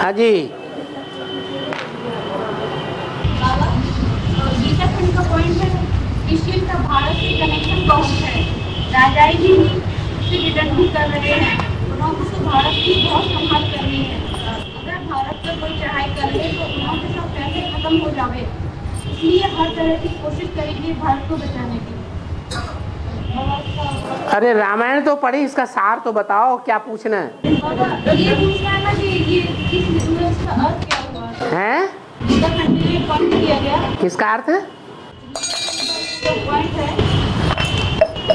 हाँ जी। गीता खंड का पॉइंट है, क्रिश्चियन का भारत से कनेक्शन बहुत है। राजाई जी उससे रिटर्न भी कर रहे हैं, उन्होंने तो भारत की बहुत संभाल करनी है। अगर भारत पर कोई चढ़ाई कर ले तो उन्होंने सब पैसे खत्म हो जावे, इसलिए हर तरह की कोशिश करेंगे भारत को बचाने की। अरे रामायण तो पढ़ी, इसका सार तो बताओ, क्या पूछना है? ये पूछना है ना कि ये इसका अर्थ क्या हुआ हैं? गीता खंड में पॉइंट किया गया, किसका अर्थ है? पॉइंट है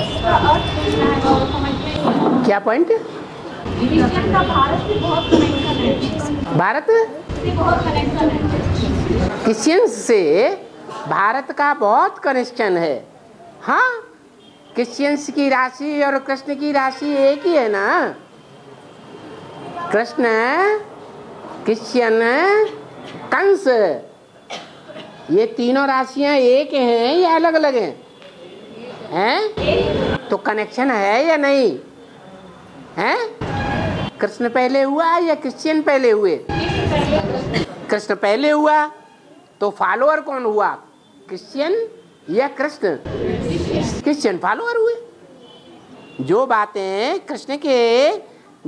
इसका अर्थ पूछना है और समझने। क्या पॉइंट? क्रिश्चियन का भारत से बहुत कनेक्शन है। भारत से बहुत कनेक्शन है। क्रिश्चियन से भारत का बहुत कनेक्शन है। हाँ, क्रिश्चियंस की राशि और कृष्ण की राशि एक ही है ना। कृष्ण, क्रिश्चियन, कंस, ये तीनों राशियां एक हैं या अलग अलग हैं? हैं? तो कनेक्शन है या नहीं है? कृष्ण पहले हुआ या क्रिश्चियन पहले हुए? कृष्ण पहले हुआ, तो फॉलोअर कौन हुआ, क्रिश्चियन या कृष्ण? क्रिश्चियन फॉलोअर हुए। जो बातें कृष्ण के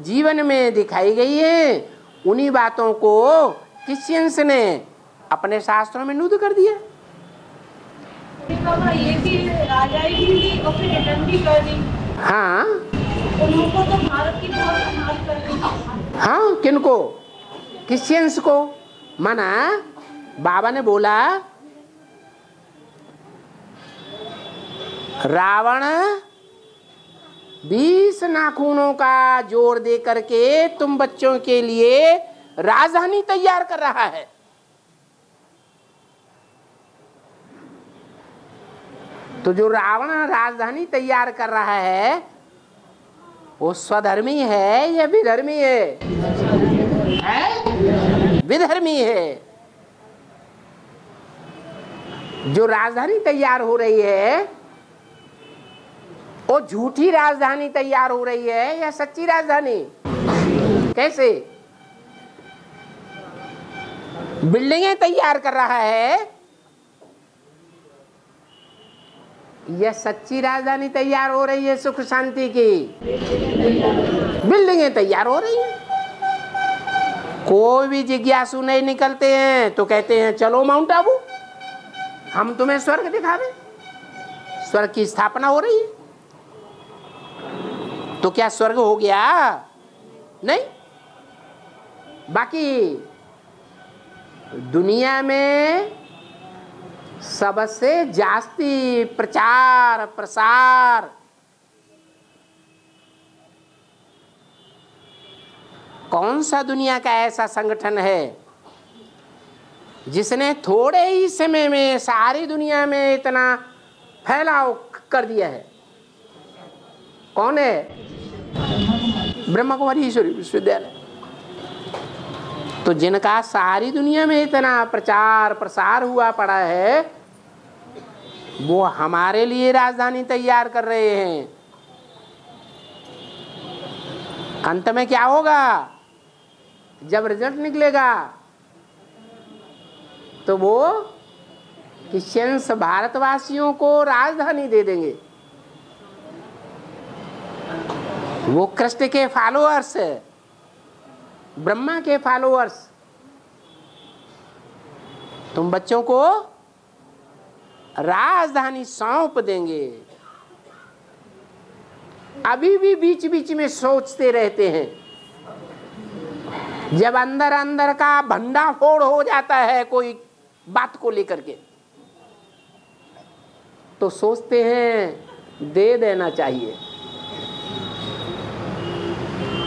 जीवन में दिखाई गई हैं, उन्हीं बातों को क्रिश्चियंस ने अपने शास्त्रों में नूद कर दिया। ये भी राजाई भी और फिर रिटर्न भी कर दी। हाँ, उनको तो भारत की बहुत संभाल कर दी। हाँ, किनको? क्रिश्चियंस को। माना बाबा ने बोला रावण 20 नाखूनों का जोर दे करके तुम बच्चों के लिए राजधानी तैयार कर रहा है। तो जो रावण राजधानी तैयार कर रहा है वो स्वधर्मी है या विधर्मी है? विधर्मी है। जो राजधानी तैयार हो रही है वो झूठी राजधानी तैयार हो रही है या सच्ची राजधानी? कैसे? बिल्डिंगें तैयार कर रहा है या सच्ची राजधानी तैयार हो रही है सुख शांति की? बिल्डिंगें तैयार हो रही हैं। कोई भी जिज्ञासु नहीं निकलते हैं तो कहते हैं चलो माउंट आबू, हम तुम्हें स्वर्ग दिखावे। स्वर्ग की स्थापना हो रही है। तो क्या स्वर्ग हो गया? नहीं। बाकी दुनिया में सबसे जास्ती प्रचार प्रसार कौन सा दुनिया का ऐसा संगठन है जिसने थोड़े ही समय में सारी दुनिया में इतना फैलाव कर दिया है? कौन है? ब्रह्मा कुमारी ईश्वरी विश्वविद्यालय। तो जिनका सारी दुनिया में इतना प्रचार प्रसार हुआ पड़ा है, वो हमारे लिए राजधानी तैयार कर रहे हैं। अंत में क्या होगा? जब रिजल्ट निकलेगा तो वो क्रिश्चियंस भारतवासियों को राजधानी दे देंगे। वो कृष्ण के फॉलोअर्स, ब्रह्मा के फॉलोअर्स तुम बच्चों को राजधानी सौंप देंगे। अभी भी बीच बीच में सोचते रहते हैं। जब अंदर अंदर का भंडाफोड़ हो जाता है कोई बात को लेकर के, तो सोचते हैं दे देना चाहिए।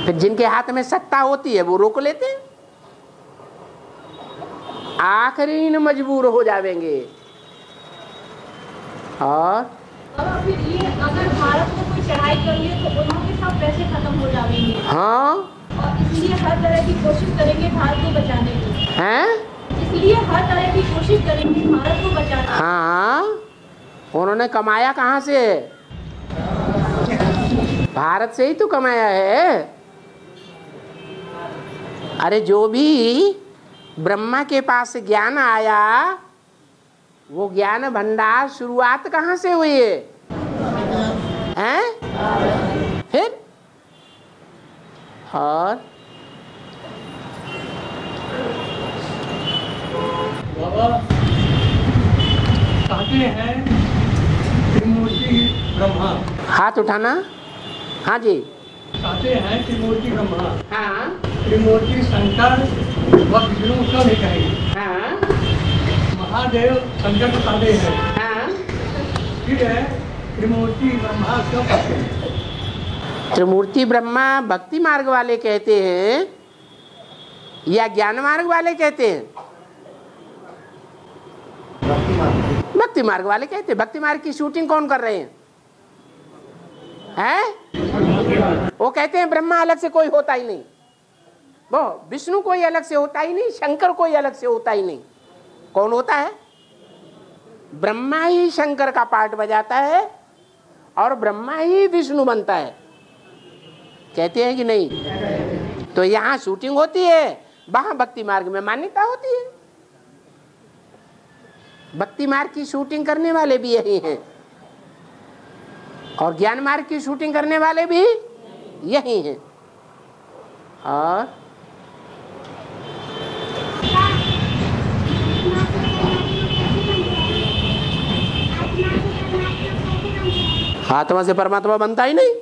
फिर जिनके हाथ में सत्ता होती है वो रोक लेते हैं। आखिरी में मजबूर हो जाएंगे। और फिर ये अगर भारत में कोई चढ़ाई कर लिए तो उन्होंने सब पैसे खत्म हो जाएंगे। हाँ, और इसलिए हर तरह की कोशिश करेंगे भारत को बचाने की। हैं? इसलिए हर तरह की कोशिश करेंगे भारत को बचाने। हाँ, उन्होंने कमाया कहाँ से? भारत से ही तो कमाया है। अरे जो भी ब्रह्मा के पास ज्ञान आया, वो ज्ञान भंडार शुरुआत कहाँ से हुई है? फिर और बाबा कहते हैं त्रिमूर्ति ब्रह्मा। हाथ उठाना। हाँ जी। कहते हैं त्रिमूर्ति ब्रह्मा। हाँ। त्रिमूर्ति शंकर व विष्णु को भी कहेंगे। हाँ। महादेव शंकर को कहते हैं। हाँ। फिर है त्रिमूर्ति ब्रह्मा क्यों कहते हैं? त्रिमूर्ति ब्रह्मा भक्ति मार्ग वाले कहते हैं या ज्ञान मार्ग वाले कहते हैं? भक्ति मार्ग वाले कहते हैं। भक्ति मार्ग की शूटिंग कौन कर रहे हैं? वो कहते हैं ब्रह्मा अलग से कोई होता ही नहीं, वो विष्णु कोई अलग से होता ही नहीं, शंकर कोई अलग से होता ही नहीं। कौन होता है? ब्रह्मा ही शंकर का पार्ट बजाता है और ब्रह्मा ही विष्णु बनता है। कहते हैं कि नहीं? तो यहाँ शूटिंग होती है, वहां भक्ति मार्ग में मान्यता होती है। भक्ति मार्ग की शूटिंग करने वाले भी यही हैं और ज्ञान मार्ग की शूटिंग करने वाले भी यही हैं। और आत्मा से परमात्मा बनता ही नहीं।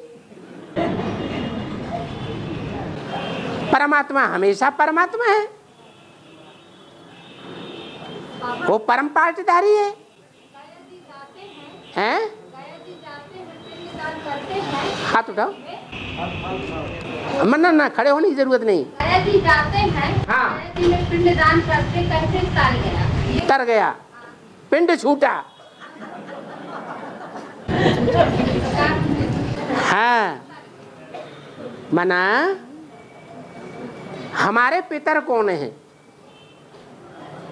परमात्मा हमेशा परमात्मा है, वो परम पाठधारी है। हैं? हाथ उठाओ। मना ना, खड़े होने की जरूरत नहीं। जी जाते हैं। हाँ। पिंडदान करते कैसे तर गया? तर गया, पिंड छूटा। हाँ, मना हमारे पितर कौन हैं?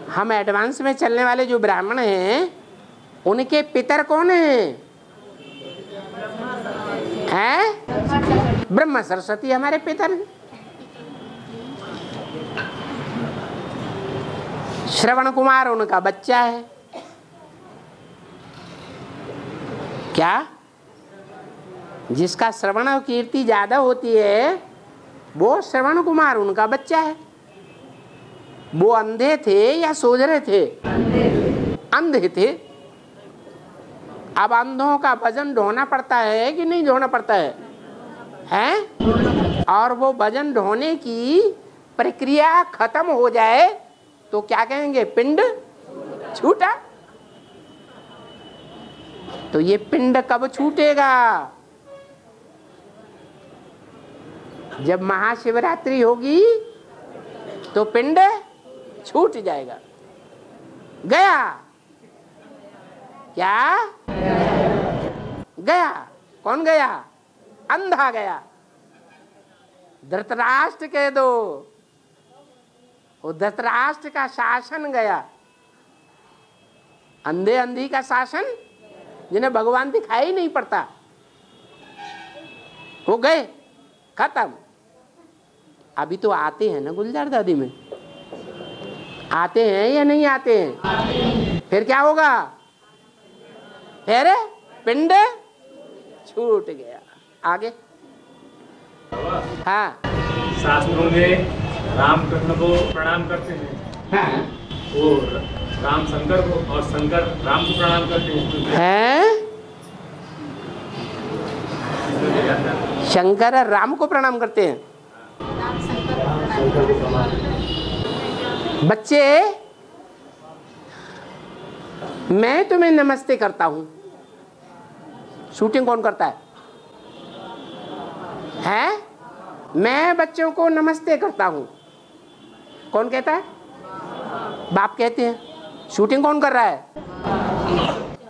हम एडवांस में चलने वाले जो ब्राह्मण हैं, उनके पितर कौन हैं? ब्रह्मा सरस्वती हमारे पितर हैं। श्रवण कुमार उनका बच्चा है। क्या? जिसका श्रवण और कीर्ति ज्यादा होती है, वो श्रवण कुमार उनका बच्चा है। वो अंधे थे या सोच रहे थे? अंधे थे। अब अंधों का भजन ढोना पड़ता है कि नहीं ढोना पड़ता है? हैं? और वो भजन ढोने की प्रक्रिया खत्म हो जाए तो क्या कहेंगे? पिंड छूटा। तो ये पिंड कब छूटेगा? जब महाशिवरात्रि होगी तो पिंड छूट जाएगा। गया क्या? गया। कौन गया? अंधा गया। धृतराष्ट्र कह दो, वो धृतराष्ट्र का शासन गया। अंधे अंधी का शासन, जिन्हें भगवान दिखाई नहीं पड़ता, वो गए, खत्म। अभी तो आते हैं ना गुलजार दादी में, आते हैं या नहीं आते हैं? फिर क्या होगा? फिर पिंड छूट गया। आगे। हाँ, शास्त्रों में रामकृष्ण को प्रणाम करते हैं। हाँ। वो राम शंकर को और शंकर राम को प्रणाम करते हैं। शंकर राम को प्रणाम करते हैं। बच्चे, मैं तुम्हें नमस्ते करता हूं, शूटिंग कौन करता है? हैं? मैं बच्चों को नमस्ते करता हूं, कौन कहता है? बाप कहते हैं। शूटिंग कौन कर रहा है?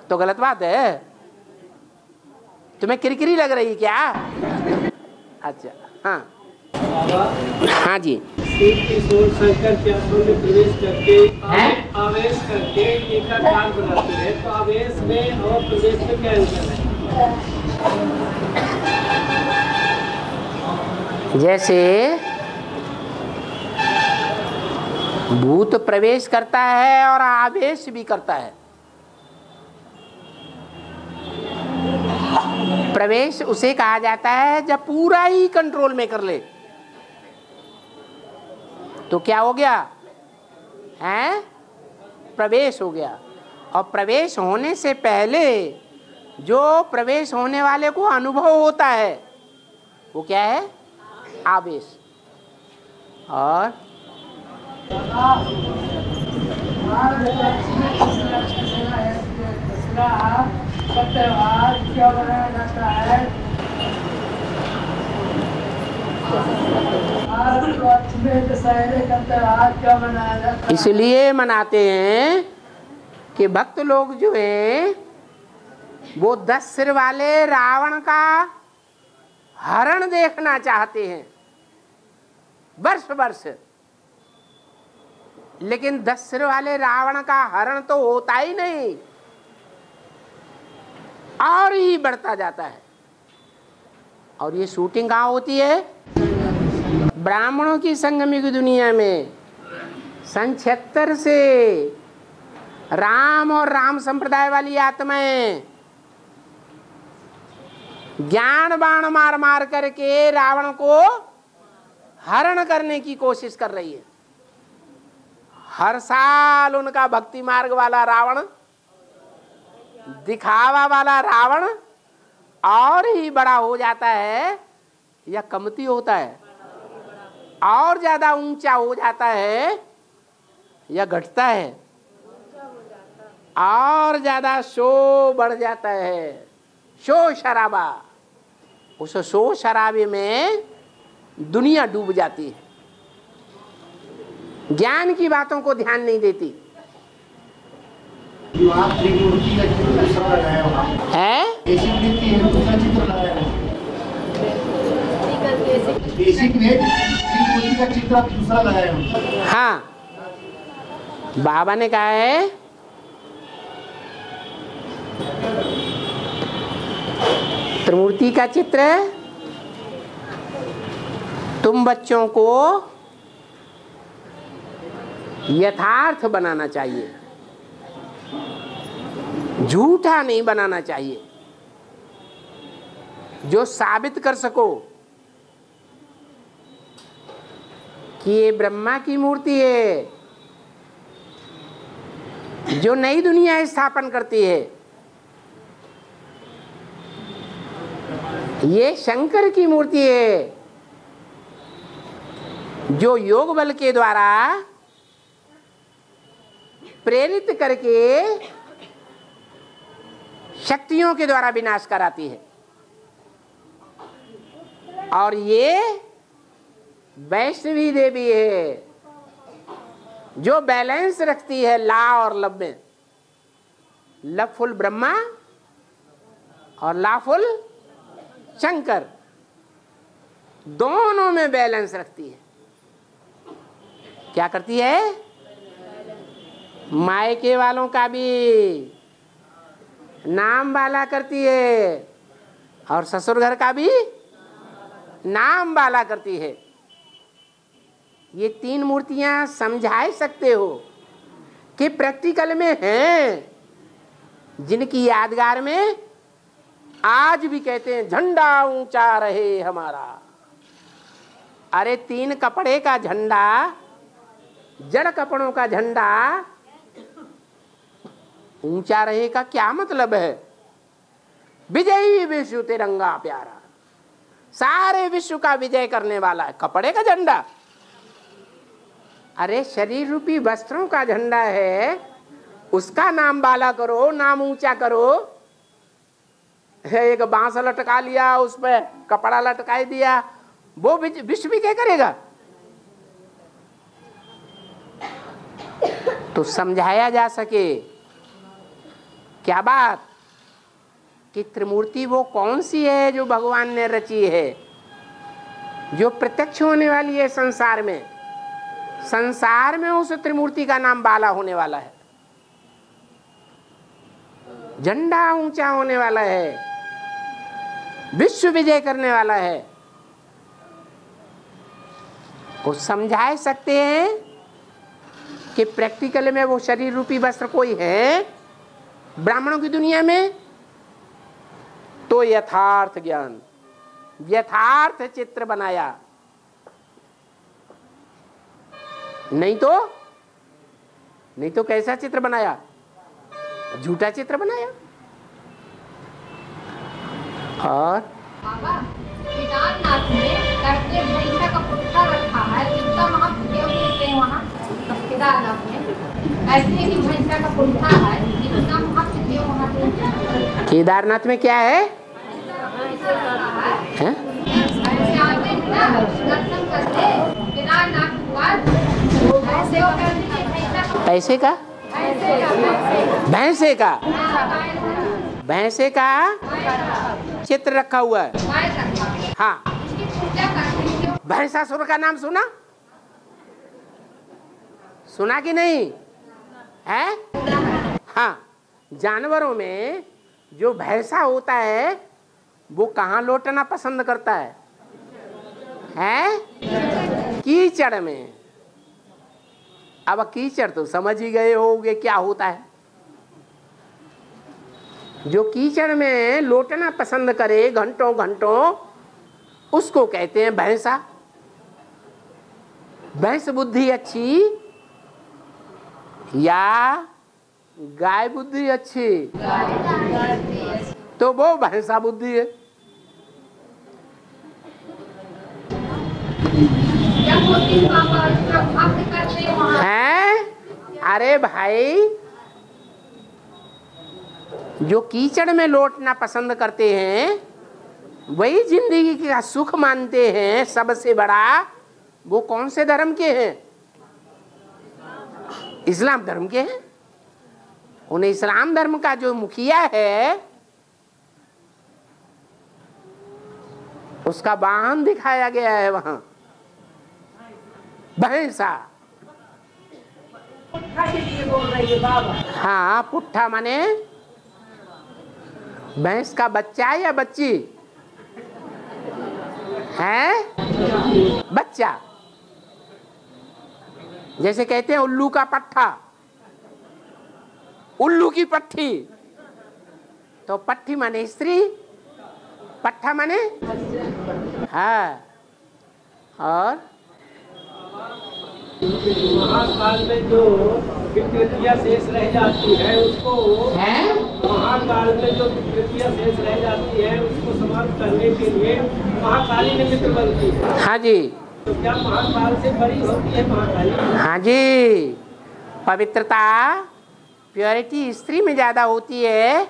तो गलत बात है। तुम्हें किरकिरी लग रही क्या? अच्छा, हाँ हाँ जी। शंकर के आश्रम में प्रवेश करके आवेश करके एकाकार बनाते हैं, तो आवेश में और प्रवेश में क्या अंतर है? जैसे भूत प्रवेश करता है और आवेश भी करता है। प्रवेश उसे कहा जाता है जब पूरा ही कंट्रोल में कर ले। तो क्या हो गया है? प्रवेश हो गया। और प्रवेश होने से पहले जो प्रवेश होने वाले को अनुभव होता है वो क्या है? आवेश। और क्या बनाया जाता है? क्या मनाया जाता है? इसलिए मनाते हैं कि भक्त लोग जो हैं वो 10 सिर वाले रावण का हरण देखना चाहते हैं वर्ष वर्ष, लेकिन 10 सिर वाले रावण का हरण तो होता ही नहीं, और ही बढ़ता जाता है। और ये शूटिंग कहाँ होती है? ब्राह्मणों की संगमी की दुनिया में। सन 76 से राम और राम संप्रदाय वाली आत्माएं ज्ञान बाण मार मार करके रावण को हरण करने की कोशिश कर रही है। हर साल उनका भक्ति मार्ग वाला रावण, दिखावा वाला रावण और ही बड़ा हो जाता है या कमती होता है? और ज्यादा ऊंचा हो जाता है या घटता है? और ज्यादा शो बढ़ जाता है, शो शराबा। उस शो शराबे में दुनिया डूब जाती है, ज्ञान की बातों को ध्यान नहीं देती है। हाँ, बाबा ने कहा है त्रिमूर्ति का चित्र तुम बच्चों को यथार्थ बनाना चाहिए, झूठा नहीं बनाना चाहिए, जो साबित कर सको कि ये ब्रह्मा की मूर्ति है, जो नई दुनिया स्थापन करती है, ये शंकर की मूर्ति है, जो योग बल के द्वारा प्रेरित करके शक्तियों के द्वारा विनाश कराती है। और ये वैष्णवी देवी है, जो बैलेंस रखती है ला और लब में। लवफुल ब्रह्मा और लाफुल शंकर, दोनों में बैलेंस रखती है। क्या करती है? मायके वालों का भी नाम वाला करती है और ससुर घर का भी नाम वाला करती है। ये 3 मूर्तियां समझा सकते हो कि प्रैक्टिकल में हैं, जिनकी यादगार में आज भी कहते हैं झंडा ऊंचा रहे हमारा। अरे 3 कपड़े का झंडा, जड़ कपड़ों का झंडा ऊंचा रहे का क्या मतलब है? विजयी विश्व तिरंगा प्यारा, सारे विश्व का विजय करने वाला है कपड़े का झंडा। अरे शरीर रूपी वस्त्रों का झंडा है, उसका नाम बाला करो, नाम ऊंचा करो। एक बांस लटका लिया, उस पर कपड़ा लटकाई दिया, वो विश्व विजय करेगा? तो समझाया जा सके क्या बात कि त्रिमूर्ति वो कौन सी है जो भगवान ने रची है, जो प्रत्यक्ष होने वाली है संसार में। संसार में उस त्रिमूर्ति का नाम बाला होने वाला है, झंडा ऊंचा होने वाला है, विश्व विजय करने वाला है। वो समझा सकते हैं कि प्रैक्टिकल में वो शरीर रूपी वस्त्र कोई है ब्राह्मणों की दुनिया में, तो यथार्थ ज्ञान, यथार्थ चित्र बनाया, नहीं तो कैसा चित्र बनाया? झूठा चित्र बनाया। और बाबा केदारनाथ में करके भैंसा का पुट्ठा रखा है, जितना महत्व क्यों देते हैं वहाँ केदारनाथ में? ऐसे कि भैंसा का पुट्ठा है, जितना महत्व क्यों वहाँ देते हैं? केदारनाथ में क्या है? ऐसे आते हैं ना दर्शन करते केदारनाथ हुआ, ऐसे वो करते हैं भैंसा का, पैसे का, भैंसे का, भैंसे का चित्र रखा हुआ है। हाँ, भैंसासुर का नाम सुना कि नहीं है? हाँ, जानवरों में जो भैंसा होता है वो कहाँ लौटना पसंद करता है? कीचड़ में। अब कीचड़ तो समझ ही गए होगे क्या होता है। जो कीचड़ में लौटना पसंद करे घंटों घंटों, उसको कहते हैं भैंसा। भैंस बुद्धि अच्छी या गाय बुद्धि अच्छी? तो वो भैंसा बुद्धि है। हैं? अरे भाई, जो कीचड़ में लौटना पसंद करते हैं वही जिंदगी का सुख मानते हैं सबसे बड़ा, वो कौन से धर्म के हैं? इस्लाम धर्म के हैं। उन्हें इस्लाम धर्म का जो मुखिया है उसका वाहन दिखाया गया है वहां, भैंसा। पुट्ठा के लिए बोल रही है बाबा। हाँ, पुट्ठा माने भैंस का बच्चा या बच्ची है? बच्चा। जैसे कहते हैं उल्लू का पट्ठा, उल्लू की पट्टी। तो पट्टी माने स्त्री, पट्ठा माने हाँ। और महाकाल में जो विकृतियाँ शेष रह जाती है उसको, महाकाल में जो विकृतियाँ शेष रह जाती है उसको समाप्त करने के लिए महाकाली निमित्त बनती है। हाँ जी। तो क्या महाकाल से बड़ी होती है महाकाली? हाँ जी। पवित्रता, प्योरिटी स्त्री में ज्यादा होती है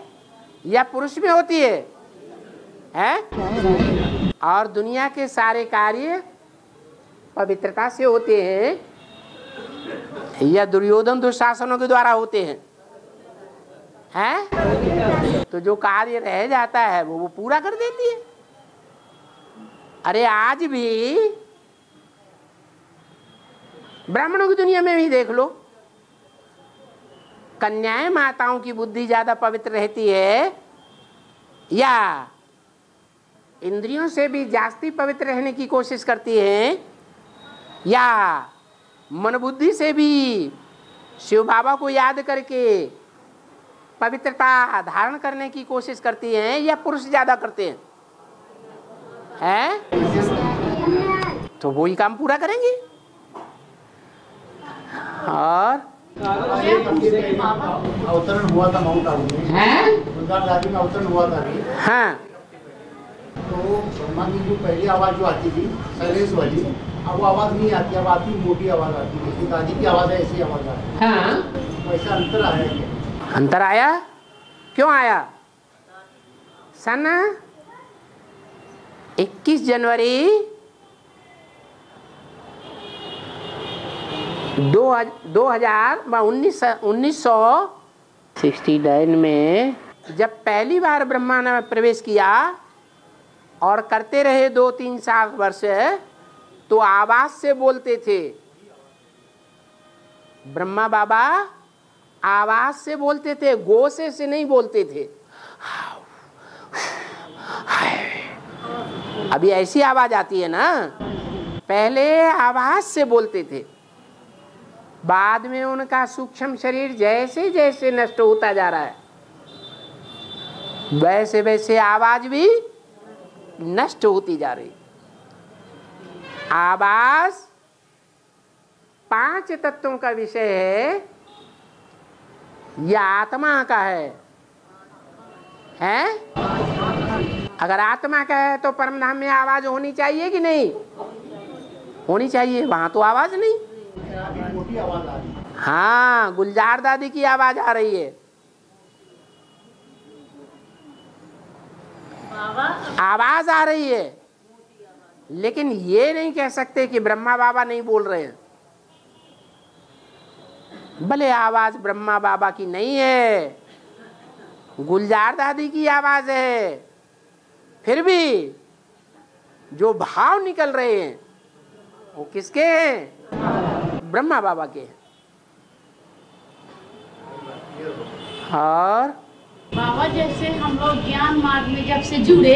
या पुरुष में होती है? और दुनिया के सारे कार्य पवित्रता से होते हैं या दुर्योधन दुशासनों के द्वारा होते हैं? तो जो कार्य रह जाता है वो पूरा कर देती है। अरे आज भी ब्राह्मणों की दुनिया में भी देख लो, कन्याएं माताओं की बुद्धि ज्यादा पवित्र रहती है या इंद्रियों से भी जास्ती पवित्र रहने की कोशिश करती हैं या मन बुद्धि से भी शिव बाबा को याद करके पवित्रता धारण करने की कोशिश करती हैं या पुरुष ज्यादा करते हैं? तो वही काम पूरा करेंगे। और अवतरण हुआ था माउंट आबू में, गुलजार में अवतरण हुआ था। हाँ, तो ब्रह्मा की जो पहली आवाज जो आती थी शैलेश वाली, अब वो आवाज नहीं आती, अब आती मोटी आवाज आती है, जैसे दादी की आवाज है ऐसी आवाज आती है। हाँ। वैसा अंतर आया क्या? अंतर आया? क्यों आया? सन 21 जनवरी 1969 में जब पहली बार ब्रह्मा ने प्रवेश किया और करते रहे 2-3 साल वर्ष, तो आवाज से बोलते थे। ब्रह्मा बाबा आवाज से बोलते थे, गोसे से नहीं बोलते थे। अभी ऐसी आवाज आती है ना, पहले आवाज से बोलते थे। बाद में उनका सूक्ष्म शरीर जैसे जैसे नष्ट होता जा रहा है, वैसे वैसे आवाज भी नष्ट होती जा रही। आवाज 5 तत्वों का विषय है या आत्मा का है? अगर आत्मा का है तो परमधाम में आवाज होनी चाहिए कि नहीं होनी चाहिए? वहां तो आवाज नहीं। मोटी आवाज आ रही है। हाँ, गुलजार दादी की आवाज आ रही है, आवाज आ रही है, लेकिन ये नहीं कह सकते कि ब्रह्मा बाबा नहीं बोल रहे हैं। भले आवाज ब्रह्मा बाबा की नहीं है, गुलजार दादी की आवाज है, फिर भी जो भाव निकल रहे हैं वो किसके हैं? ब्रह्मा बाबा के हैं। और बाबा जैसे हम लोग ज्ञान मार्ग में जब से जुड़े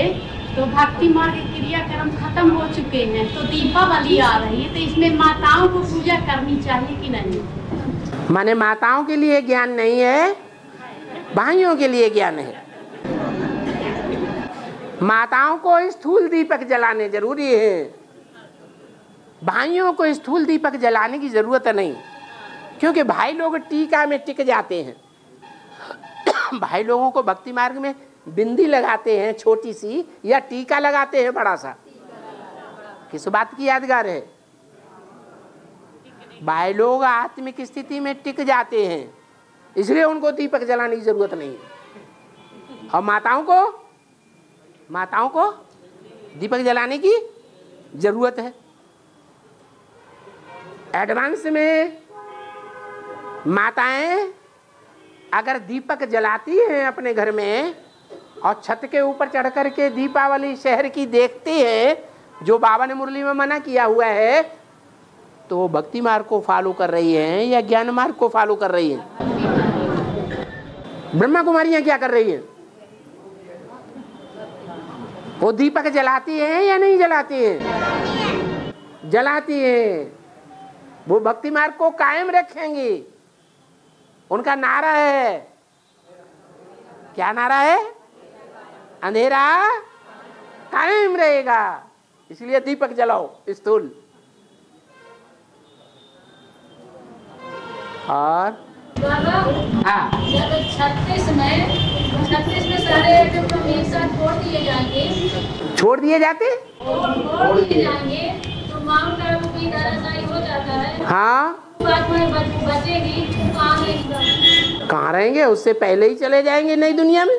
तो भक्ति मार्ग क्रियाक्रम खत्म हो चुके हैं, तो दीपावली आ रही है, तो इसमें माताओं को पूजा करनी चाहिए कि नहीं? माने माताओं के लिए ज्ञान नहीं है, भाइयों के लिए ज्ञान है। माताओं को स्थूल दीपक जलाने जरूरी है, भाइयों को स्थूल दीपक जलाने की जरूरत नहीं, क्योंकि भाई लोग टीका में टिक जाते हैं। भाई लोगों को भक्ति मार्ग में बिंदी लगाते हैं छोटी सी, या टीका लगाते हैं बड़ा सा, किस बात की यादगार है? भाई लोग आत्मिक स्थिति में टिक जाते हैं, इसलिए उनको दीपक जलाने की जरूरत नहीं है। और माताओं को दीपक जलाने की जरूरत है। एडवांस में माताएं अगर दीपक जलाती हैं अपने घर में और छत के ऊपर चढ़ कर के दीपावली शहर की देखती है, जो बाबा ने मुरली में मना किया हुआ है, तो वो भक्ति मार्ग को फॉलो कर रही हैं या ज्ञान मार्ग को फॉलो कर रही हैं? ब्रह्मा कुमारियां क्या कर रही हैं? वो दीपक जलाती है या नहीं जलाती है? जलाती है। वो भक्ति मार्ग को कायम रखेंगी। उनका नारा है, क्या नारा है? अंधेरा कायम रहेगा, इसलिए दीपक जलाओ स्थूल। और हाँ, जब 36 में सारे आइटम एक साथ छोड़ दिए जाएंगे तो माउंट आबू की दरासाई हो जाता है। हाँ, बचेगी कहाँ रहेंगे? उससे पहले ही चले जाएंगे नई दुनिया में।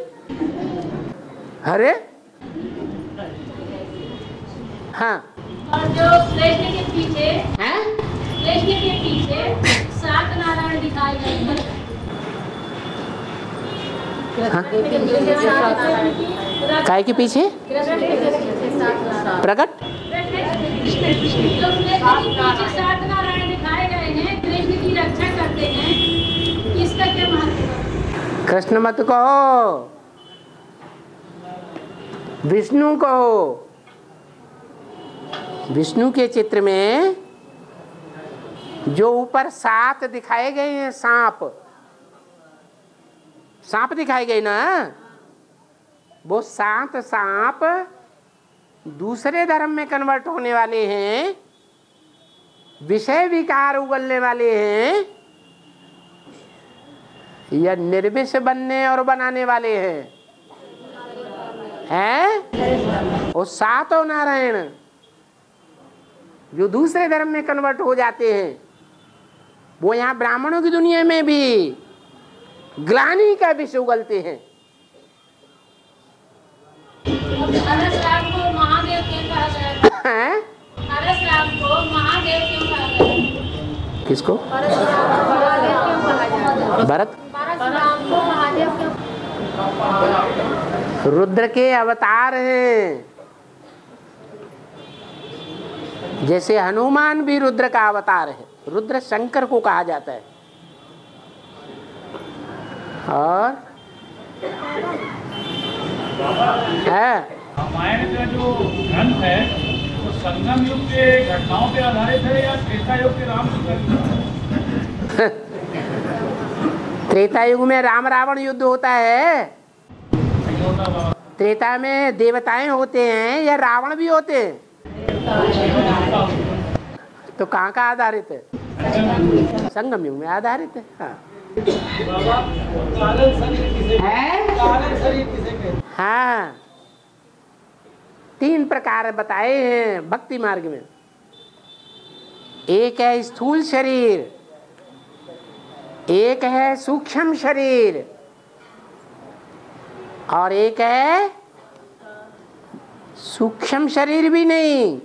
अरे हाँ, और जो कृष्ण के पीछे 7 नारायण दिखाए गए हैं। काय के पीछे प्रकट? जो कृष्ण के पीछे 7 नारायण दिखाए गए हैं, कृष्ण की रक्षा करते हैं, इसका क्या महत्व है? कृष्ण मत कहो, विष्णु कहो। विष्णु के चित्र में जो ऊपर 7 दिखाए गए हैं, सांप दिखाए गए ना, वो 7 सांप दूसरे धर्म में कन्वर्ट होने वाले हैं, विषय विकार उगलने वाले हैं, या निर्विष बनने और बनाने वाले हैं? वो 7 नारायण जो दूसरे धर्म में कन्वर्ट हो जाते हैं, वो यहाँ ब्राह्मणों की दुनिया में भी ग्लानि का विष उगलते हैं। परशुराम को महादेव क्यों कहा गया? परशुराम को महादेव क्यों कहा गया? किसको? भरत? परशुराम को महादेव क्यों? रुद्र के अवतार हैं। जैसे हनुमान भी रुद्र का अवतार है, रुद्र शंकर को कहा जाता है। और रामायण का जो ग्रंथ है वो संगम युग के घटनाओं पे आधारित है या त्रेता युग के राम? त्रेता युग में राम रावण युद्ध होता है। त्रेता में देवताएं होते हैं या रावण भी होते हैं? तो कहाँ का आधारित है? संगम युग में आधारित है। हाँ, हाँ, 3 प्रकार बताए हैं भक्ति मार्ग में। एक है स्थूल शरीर, एक है सूक्ष्म शरीर, और एक है सूक्ष्म शरीर भी नहीं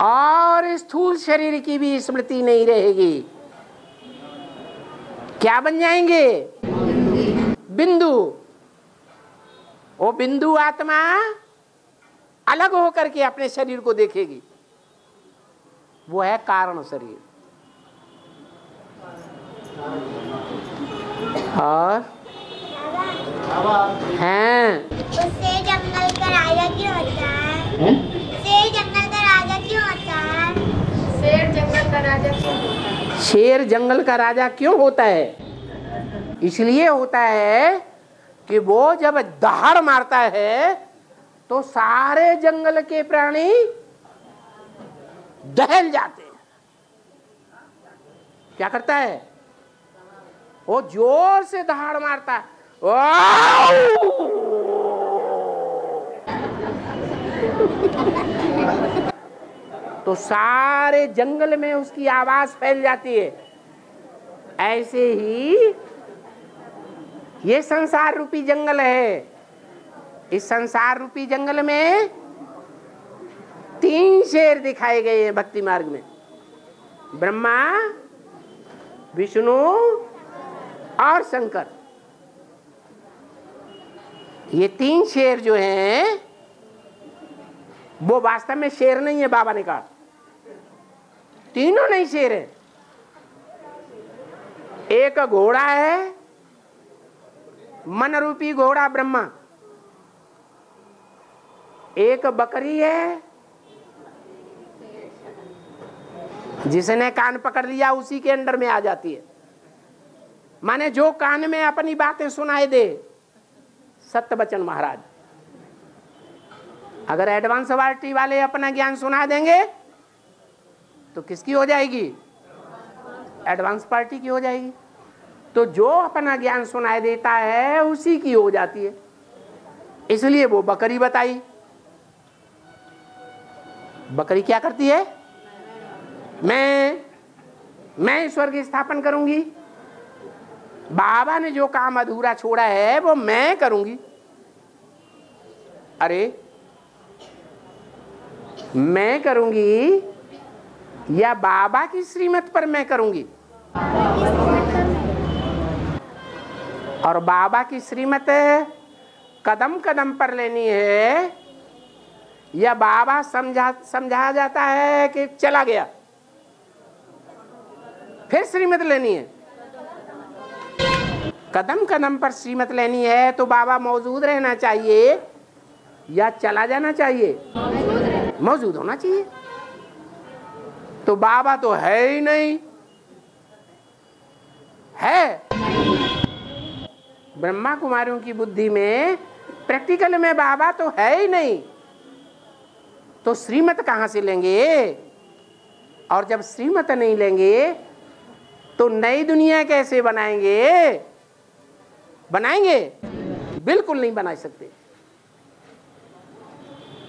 और स्थूल शरीर की भी स्मृति नहीं रहेगी। क्या बन जाएंगे? बिंदु। वो बिंदु आत्मा अलग होकर के अपने शरीर को देखेगी, वो है कारण शरीर। और हैं उससे जंगल का राजा क्यों होता है? शेर जंगल का राजा क्यों होता है? शेर जंगल का राजा क्यों होता है? शेर जंगल का राजा क्यों होता है? इसलिए होता है कि वो जब दहाड़ मारता है तो सारे जंगल के प्राणी दहल जाते हैं। क्या करता है? वो जोर से दहाड़ मारता है, तो सारे जंगल में उसकी आवाज फैल जाती है। ऐसे ही ये संसार रूपी जंगल है। इस संसार रूपी जंगल में 3 शेर दिखाए गए हैं भक्ति मार्ग में, ब्रह्मा, विष्णु और शंकर। ये 3 शेर जो हैं वो वास्तव में शेर नहीं है। बाबा ने कहा तीनों नहीं शेर है। एक घोड़ा है, मन रूपी घोड़ा ब्रह्मा। एक बकरी है, जिसने कान पकड़ लिया उसी के अंडर में आ जाती है। माने जो कान में अपनी बातें सुनाई दे, सत्य बचन महाराज। अगर एडवांस पार्टी वाले अपना ज्ञान सुना देंगे तो किसकी हो जाएगी? एडवांस पार्टी की हो जाएगी। तो जो अपना ज्ञान सुनाई देता है उसी की हो जाती है। इसलिए वो बकरी बताई। बकरी क्या करती है? मैं स्वर्ग स्थापन करूंगी। बाबा ने जो काम अधूरा छोड़ा है वो मैं करूंगी। अरे मैं करूंगी या बाबा की श्रीमत पर मैं करूंगी? और बाबा की श्रीमत कदम कदम पर लेनी है या बाबा समझा जाता है कि चला गया फिर श्रीमत लेनी है? कदम कदम पर श्रीमत लेनी है तो बाबा मौजूद रहना चाहिए या चला जाना चाहिए? मौजूद होना चाहिए। तो बाबा तो है ही नहीं। है ब्रह्मा कुमारियों की बुद्धि में, प्रैक्टिकल में बाबा तो है ही नहीं। तो श्रीमत कहां से लेंगे? और जब श्रीमत नहीं लेंगे तो नई दुनिया कैसे बनाएंगे? बनाएंगे? बिल्कुल नहीं बना सकते।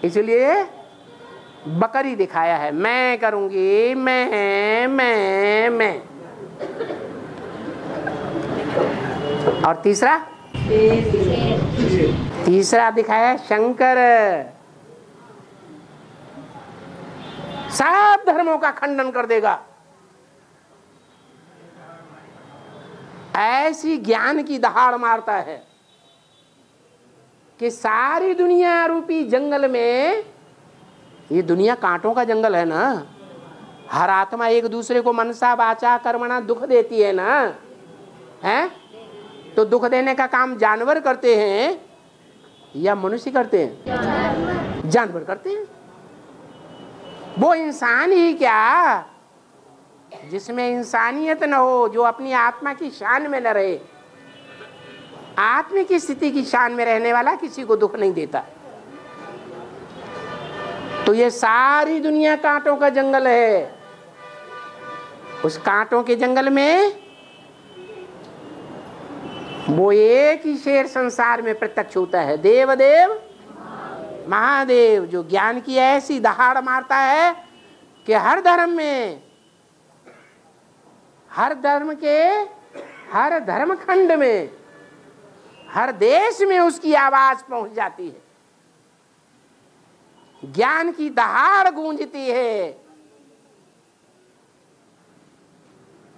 इसलिए बकरी दिखाया है, मैं करूंगी, मैं। और तीसरा दिखाया है शंकर। सब धर्मों का खंडन कर देगा। ऐसी ज्ञान की दहाड़ मारता है कि सारी दुनिया रूपी जंगल में, ये दुनिया कांटों का जंगल है ना, हर आत्मा एक दूसरे को मनसा वाचा कर्मणा दुख देती है ना, हैं? तो दुख देने का काम जानवर करते हैं या मनुष्य करते हैं? जानवर करते हैं। वो इंसान ही क्या, जिसमें इंसानियत न हो, जो अपनी आत्मा की शान में न रहे। आत्मा की स्थिति की शान में रहने वाला किसी को दुख नहीं देता। तो ये सारी दुनिया कांटों का जंगल है। उस कांटों के जंगल में वो एक ही शेर संसार में प्रत्यक्ष होता है, देवदेव महादेव, जो ज्ञान की ऐसी दहाड़ मारता है कि हर धर्म में, हर धर्म के हर धर्म खंड में, हर देश में उसकी आवाज पहुंच जाती है। ज्ञान की दहाड़ गूंजती है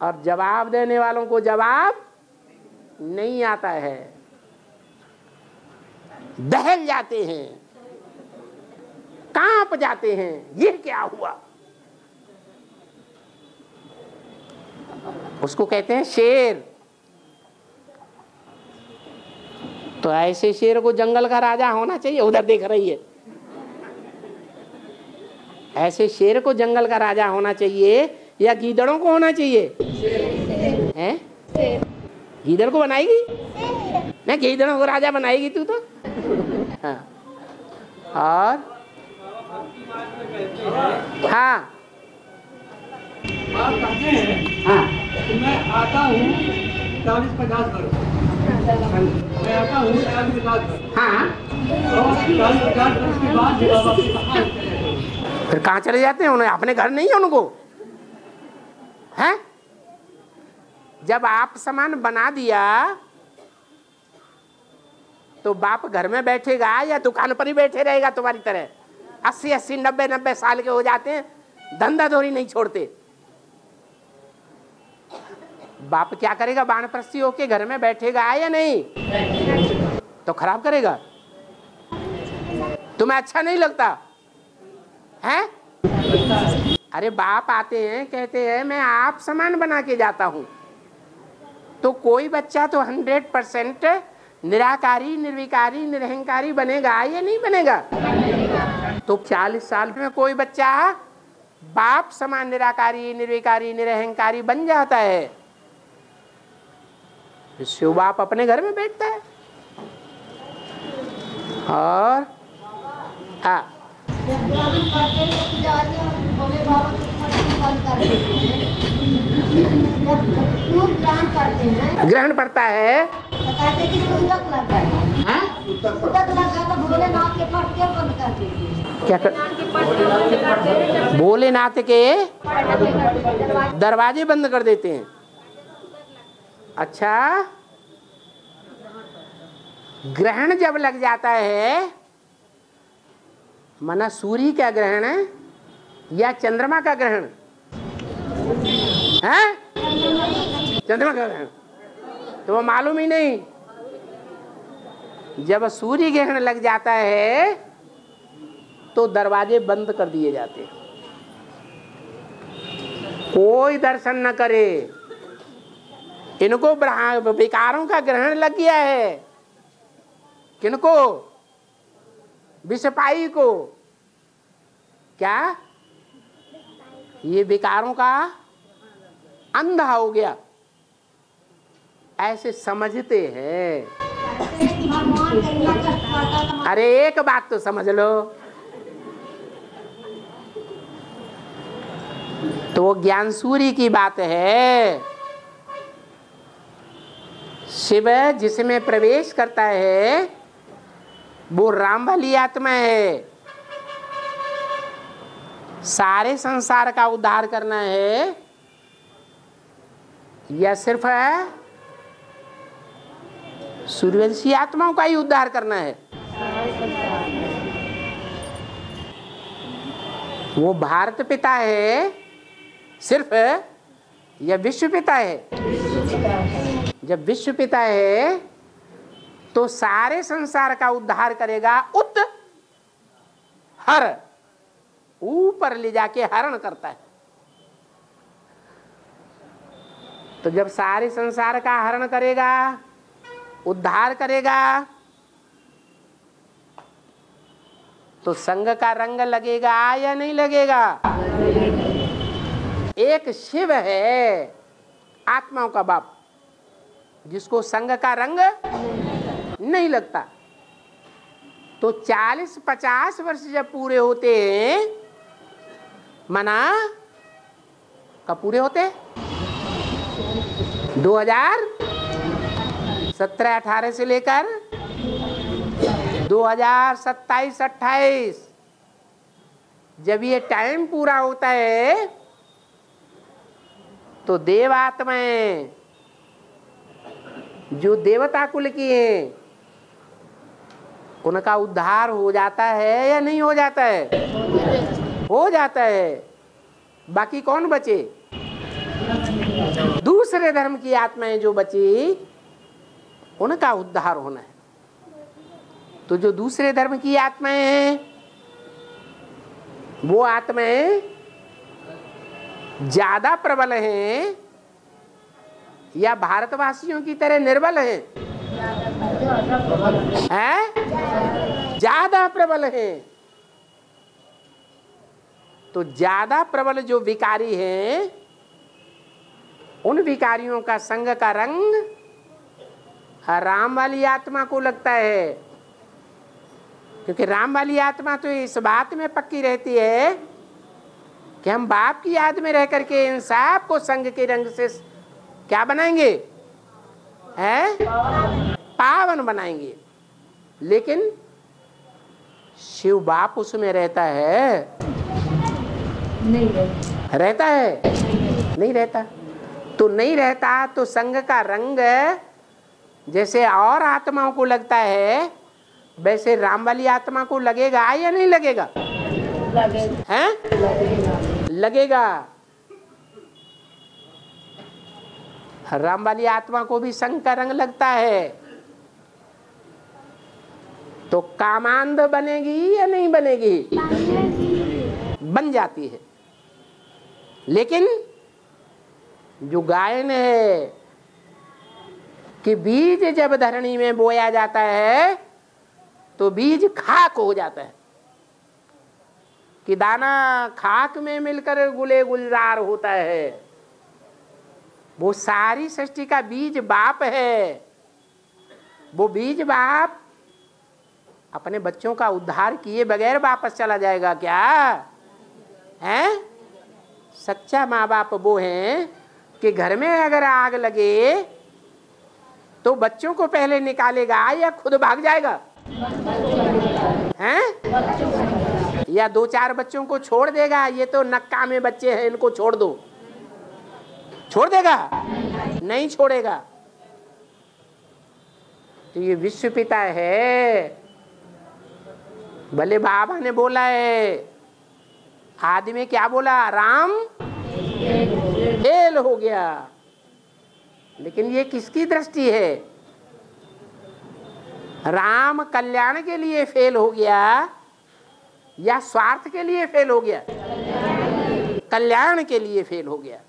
और जवाब देने वालों को जवाब नहीं आता है, दहल जाते हैं, कांप जाते हैं। ये क्या हुआ? उसको कहते हैं शेर। तो ऐसे शेर को जंगल का राजा होना चाहिए। उधर देख रही है, ऐसे शेर को जंगल का राजा होना चाहिए या गीदड़ों को होना चाहिए? हैं? गीदड़ को बनाएगी? नहीं, गीदड़ों को राजा बनाएगी तू तो। हाँ। और हाँ आप कहते हैं हाँ कि मैं आता हूँ 40-50 वर्ष, मैं आता हूँ 40-50 वर्ष, हाँ, और 40-50 वर्ष के बाद बाबा के कहाँ चले गए? फिर कहाँ चले जाते हैं? उन्हें अपने घर नहीं है उनको, हैं? जब आप सामान बना दिया तो बाप घर में बैठेगा या दुकान पर ही बैठे रहेगा तुम्हारी तरह? 80-80, 90-90 साल के हो जाते हैं, धंधा धोरी नहीं छोड़ते। बाप क्या करेगा? बाणप्रस्थी होके घर में बैठेगा या नहीं? तो खराब करेगा। तुम्हें अच्छा नहीं लगता है? अरे बाप आते हैं, कहते हैं मैं आप सामान बना के जाता हूं, तो कोई बच्चा तो 100% निराकारी, निर्विकारी, निरहंकारी बनेगा या नहीं बनेगा? तो 40 साल में कोई बच्चा बाप समान निराकारी, निर्विकारी, निरहंकारी बन जाता है। शिव बाप अपने घर में बैठता है। और ग्रहण पड़ता है, क्या कर? भोलेनाथ के दरवाजे बंद कर देते हैं। अच्छा, ग्रहण जब लग जाता है, माना सूर्य का ग्रहण है या चंद्रमा का ग्रहण है? चंद्रमा का ग्रहण तो वो मालूम ही नहीं। जब सूर्य ग्रहण लग जाता है तो दरवाजे बंद कर दिए जाते हैं, कोई दर्शन न करे। इनको विकारों का ग्रहण लग गया है। किनको? विषपाई को। क्या? ये विकारों का अंधा हो गया, ऐसे समझते हैं। अरे एक बात तो समझ लो, तो वो ज्ञान सूर्य की बात है। शिव जिसमें प्रवेश करता है वो राम वाली आत्मा है। सारे संसार का उद्धार करना है या सिर्फ सूर्यवंशी आत्माओं का ही उद्धार करना है? वो भारत पिता है सिर्फ या विश्व पिता है? जब विश्व पिता है तो सारे संसार का उद्धार करेगा। हर ऊपर ले जाके हरण करता है। तो जब सारे संसार का हरण करेगा, उद्धार करेगा, तो संग का रंग लगेगा या नहीं लगेगा? एक शिव है आत्माओं का बाप, जिसको संग का रंग नहीं लगता। तो 40-50 वर्ष जब पूरे होते हैं, मना कब पूरे होते? 2017-18 से लेकर 2027-28, जब ये टाइम पूरा होता है तो देव आत्माएं जो देवता कुल की हैं उनका उद्धार हो जाता है या नहीं हो जाता है? हो जाता है। बाकी कौन बचे? दूसरे धर्म की आत्माएं जो बची उनका उद्धार होना है। तो जो दूसरे धर्म की आत्माएं हैं वो आत्माएं ज्यादा प्रबल हैं या भारतवासियों की तरह निर्बल हैं? ज्यादा प्रबल हैं। तो ज्यादा प्रबल जो विकारी हैं उन विकारियों का संग का रंग राम वाली आत्मा को लगता है, क्योंकि राम वाली आत्मा तो इस बात में पक्की रहती है कि हम बाप की याद में रह करके इन सब को संग के रंग से क्या बनाएंगे? पावन बनाएंगे। लेकिन शिव बाप उसमें रहता है? नहीं रहता है? नहीं रहता। तो नहीं रहता तो संग का रंग जैसे और आत्माओं को लगता है वैसे राम वाली आत्मा को लगेगा या नहीं लगेगा? लगेगा। राम वाली आत्मा को भी संग का रंग लगता है। तो कामांध बनेगी या नहीं बनेगी? बन जाती है। लेकिन जो गायन है कि बीज जब धरणी में बोया जाता है तो बीज खाक हो जाता है, कि दाना खाक में मिलकर गुले गुलजार होता है। वो सारी सृष्टि का बीज बाप है। वो बीज बाप अपने बच्चों का उद्धार किए बगैर वापस चला जाएगा क्या? हैं? सच्चा माँ बाप वो हैं कि घर में अगर आग लगे तो बच्चों को पहले निकालेगा या खुद भाग जाएगा? हैं? या 2-4 बच्चों को छोड़ देगा, ये तो नक्का में बच्चे हैं इनको छोड़ दो, छोड़ देगा? नहीं छोड़ेगा। तो ये विश्व पिता है। भले बाबा ने बोला है, आदमी क्या बोला? राम फेल हो गया। लेकिन ये किसकी दृष्टि है? राम कल्याण के लिए फेल हो गया या स्वार्थ के लिए फेल हो गया? कल्याण के लिए फेल हो गया।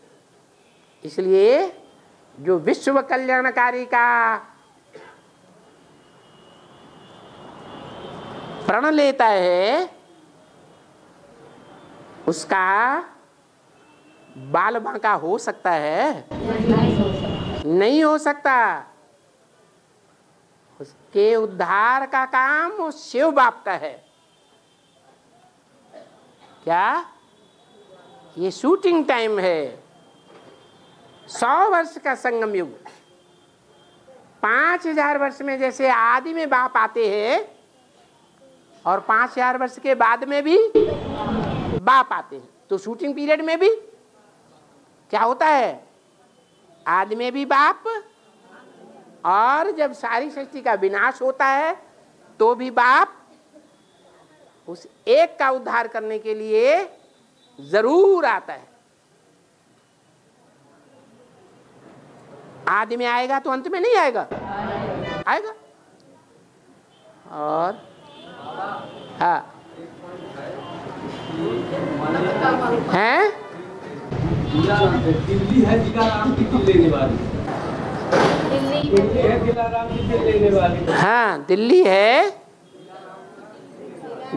इसलिए जो विश्व कल्याणकारी का प्रण लेता है उसका बाल बांका हो सकता है? नहीं हो सकता। उसके उद्धार का काम उस शिव बाप का है। क्या? ये शूटिंग टाइम है। 100 वर्ष का संगम युग। 5000 वर्ष में जैसे आदि में बाप आते हैं और 5000 वर्ष के बाद में भी बाप आते हैं, तो शूटिंग पीरियड में भी क्या होता है? आदि में भी बाप, और जब सारी सृष्टि का विनाश होता है तो भी बाप उस एक का उद्धार करने के लिए जरूर आता है। आदि में आएगा तो अंत में नहीं आएगा? आएगा। और हाँ हैं? दिल्ली है दिलाराम की दिल लेने वाली। दिलाराम की दिल लेने वाली। हाँ, दिल्ली है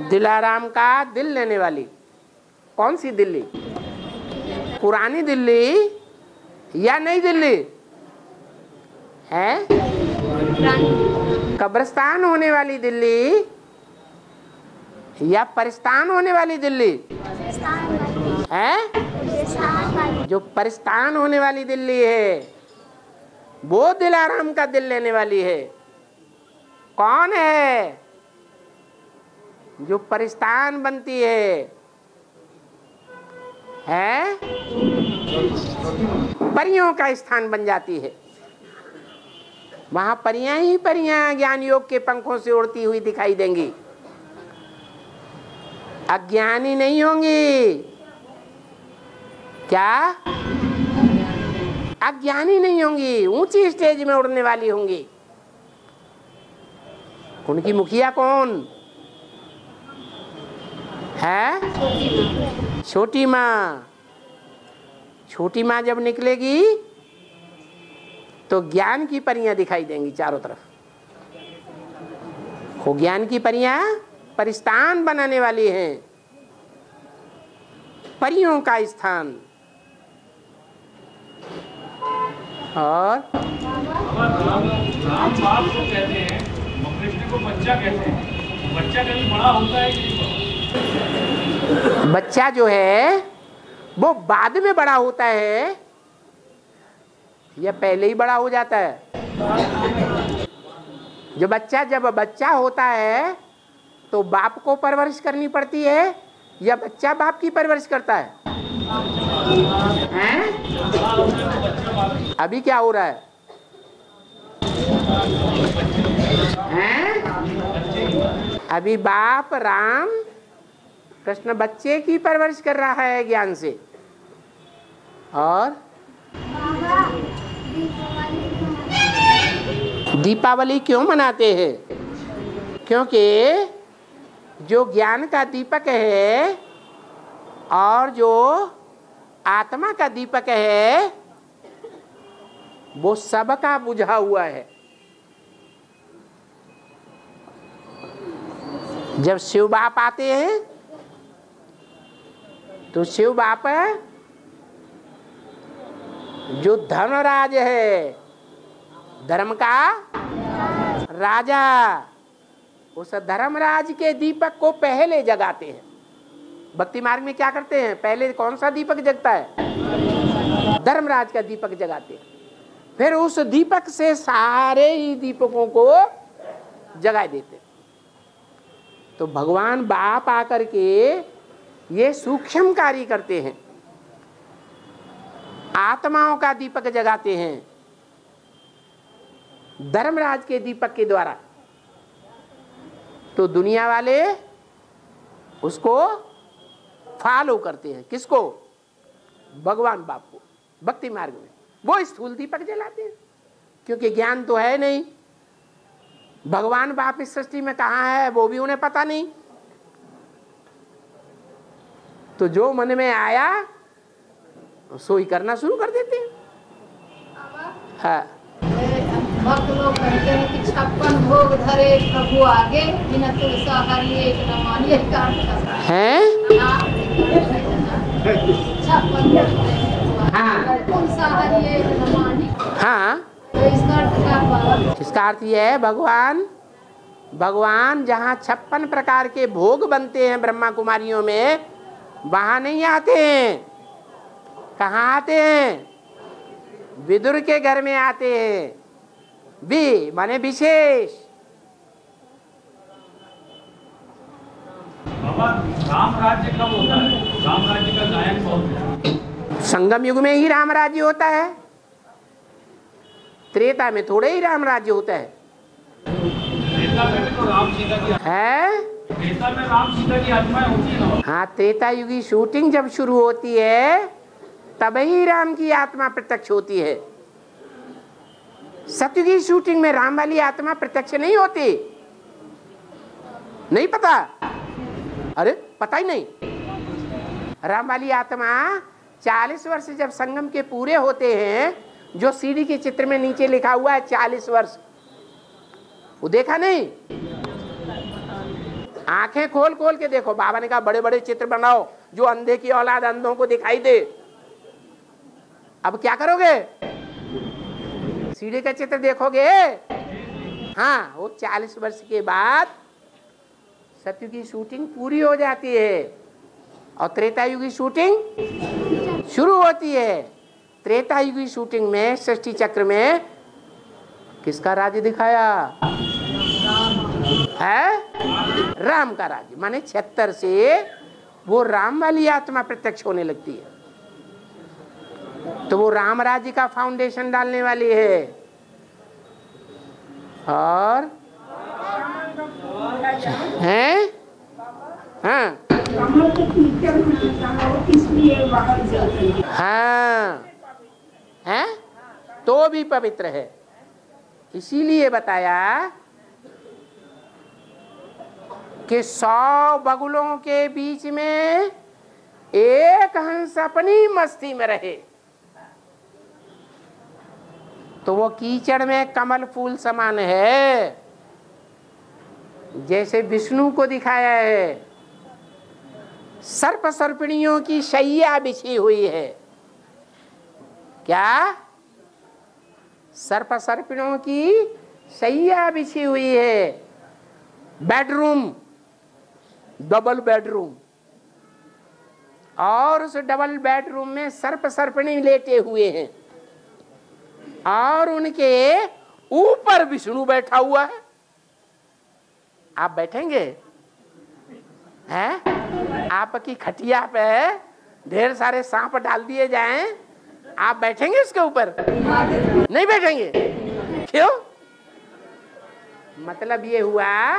दिलाराम का दिल लेने वाली। कौन सी दिल्ली? पुरानी दिल्ली या नई दिल्ली है? कब्रिस्तान होने वाली दिल्ली या परिस्तान होने वाली दिल्ली है? जो परिस्तान होने वाली दिल्ली है वो दिलाराम का दिल लेने वाली है। कौन है जो परिस्तान बनती है? परियों का स्थान बन जाती है। वहां परियां ही परियां ज्ञान योग के पंखों से उड़ती हुई दिखाई देंगी, अज्ञानी नहीं होंगी। क्या? अज्ञानी नहीं होंगी, ऊंची स्टेज में उड़ने वाली होंगी। उनकी मुखिया कौन है? छोटी माँ। छोटी माँ जब निकलेगी तो ज्ञान की परियां दिखाई देंगी चारों तरफ। वो ज्ञान की परियां परिस्तान बनाने वाली हैं, परियों का स्थान। और राम बाप को कहते हैं, कृष्ण को बच्चा कहते हैं। बच्चा कभी बड़ा होता है कि नहीं? बच्चा जो है वो बाद में बड़ा होता है या पहले ही बड़ा हो जाता है? जब बच्चा होता है तो बाप को परवरिश करनी पड़ती है या बच्चा बाप की परवरिश करता है? अभी क्या हो रहा है? अभी बाप राम कृष्ण बच्चे की परवरिश कर रहा है ज्ञान से। और दीपावली क्यों मनाते हैं? क्योंकि जो ज्ञान का दीपक है और जो आत्मा का दीपक है वो सबका बुझा हुआ है। जब शिव बाप आते हैं तो शिव बाप जो धर्मराज है, धर्म का राजा, उस धर्मराज के दीपक को पहले जगाते हैं। भक्ति मार्ग में क्या करते हैं? पहले कौन सा दीपक जगता है? धर्मराज का दीपक जगाते हैं। फिर उस दीपक से सारे ही दीपकों को जगा देते हैं। तो भगवान बाप आकर के ये सूक्ष्म कार्य करते हैं, आत्माओं का दीपक जगाते हैं धर्मराज के दीपक के द्वारा। तो दुनिया वाले उसको फॉलो करते हैं। किसको? भगवान बाप को। भक्ति मार्ग में वो स्थूल दीपक जलाते हैं क्योंकि ज्ञान तो है नहीं। भगवान बाप इस सृष्टि में कहाँ है वो भी उन्हें पता नहीं। तो जो मन में आया सोई करना शुरू कर देते हैं। हाँ। भक्त लोग कहते हैं कि 56 भोग धरे प्रभु आगे, बिना तुलसा हरि एक न मानिए। हैं? 56 हाँ। तुलसा हरि एक न मानिए। हाँ। तो इसका अर्थ क्या? इसका अर्थ यह है भगवान जहाँ 56 प्रकार के भोग बनते हैं ब्रह्मा कुमारियों में, वहां नहीं आते हैं। कहाँ आते हैं? विदुर के घर में आते हैं। भी माने विशेष। बाबा राम राज्य कब होता है? राम राज्य का गायन कौन है? संगम युग में ही राम राज्य होता है। त्रेता में थोड़े ही राम राज्य होता है। त्रेता में भी तो राम सीता की है? त्रेता में राम सीता की आत्माएं होती है ना? हाँ, त्रेता युगी शूटिंग जब शुरू होती है तभी राम की आत्मा प्रत्यक्ष होती है। सतयुगी शूटिंग में राम वाली आत्मा प्रत्यक्ष नहीं होती। नहीं पता? अरे पता ही नहीं। राम वाली आत्मा 40 वर्ष जब संगम के पूरे होते हैं, जो सीढ़ी के चित्र में नीचे लिखा हुआ है 40 वर्ष, वो देखा नहीं? आंखें खोल खोल के देखो। बाबा ने कहा बड़े बड़े चित्र बनाओ जो अंधे की औलाद अंधों को दिखाई दे। अब क्या करोगे? सीढ़ी का चित्र देखोगे। हाँ, वो 40 वर्ष के बाद सतयुग की शूटिंग पूरी हो जाती है और त्रेतायुग की शूटिंग शुरू होती है। त्रेतायुग की शूटिंग में सृष्टि चक्र में किसका राज्य दिखाया है? राम का राज्य। माने 76 से वो राम वाली आत्मा प्रत्यक्ष होने लगती है, तो वो राम राज्य का फाउंडेशन डालने वाली है। और हैं? हाँ हाँ हैं? तो भी पवित्र है। इसीलिए बताया कि 100 बगुलों के बीच में एक हंस अपनी मस्ती में रहे, तो वो कीचड़ में कमल फूल समान है। जैसे विष्णु को दिखाया है, सर्प सर्पिणियों की शैया बिछी हुई है। क्या? सर्प सर्पिणियों की शैया बिछी हुई है। बेडरूम, डबल बेडरूम, और उस डबल बेडरूम में सर्प सर्पिणी लेटे हुए हैं और उनके ऊपर विष्णु बैठा हुआ है। आप बैठेंगे? हैं? आपकी खटिया पे ढेर सारे सांप डाल दिए जाएं, आप बैठेंगे उसके ऊपर? नहीं बैठेंगे। क्यों? मतलब ये हुआ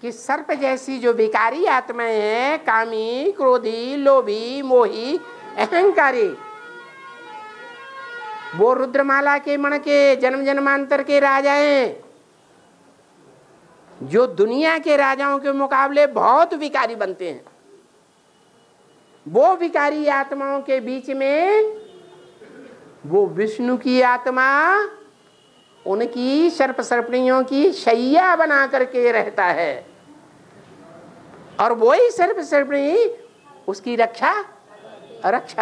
कि सर्प जैसी जो विकारी आत्माएं हैं, कामी, क्रोधी, लोभी, मोही, अहंकारी, वो रुद्रमाला के मण के जन्म जन्मांतर के राजा हैं, जो दुनिया के राजाओं के मुकाबले बहुत विकारी बनते हैं। वो विकारी आत्माओं के बीच में वो विष्णु की आत्मा उनकी सर्प सर्पिणियों की शैया बना करके रहता है, और वही सर्प सर्पिणी उसकी रक्षा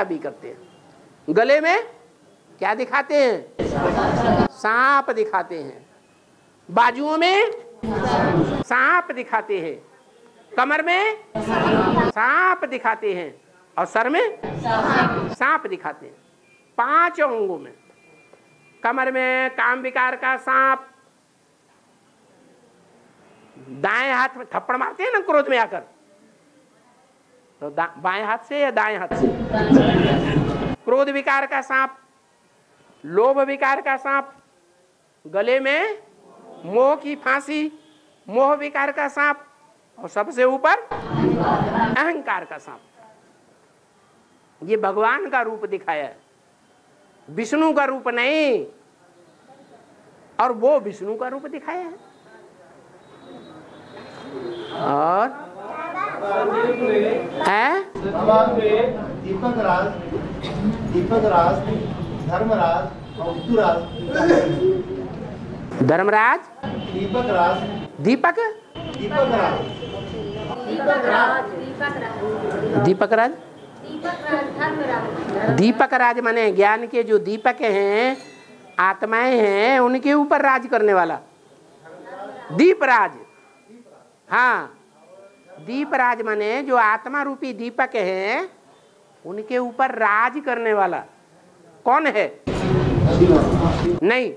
भी करते हैं। गले में क्या दिखाते हैं? सांप दिखाते हैं। बाजुओं में सांप दिखाते हैं। कमर में सांप दिखाते हैं और सर में सांप दिखाते हैं। 5 अंगों में। कमर में काम विकार का सांप, दाएं हाथ में थप्पड़ मारते हैं ना क्रोध में आकर, तो बाएं हाथ से या दाएं हाथ से? क्रोध विकार का सांप, लोभ विकार का सांप, गले में मोह की फांसी, मोह विकार का सांप, और सबसे ऊपर अहंकार का सांप। ये भगवान का रूप दिखाया है, विष्णु का रूप नहीं। और वो विष्णु का रूप दिखाया है। और है दीपक राज, धर्मराज और उत्तराज। धर्मराज, दीपक राज, दीपक दीपक राज माने ज्ञान के जो दीपक हैं, आत्माएं हैं, उनके ऊपर राज करने वाला दीपराज। हाँ, दीपराज माने जो आत्मा रूपी दीपक हैं, उनके ऊपर राज करने वाला कौन है? नहीं,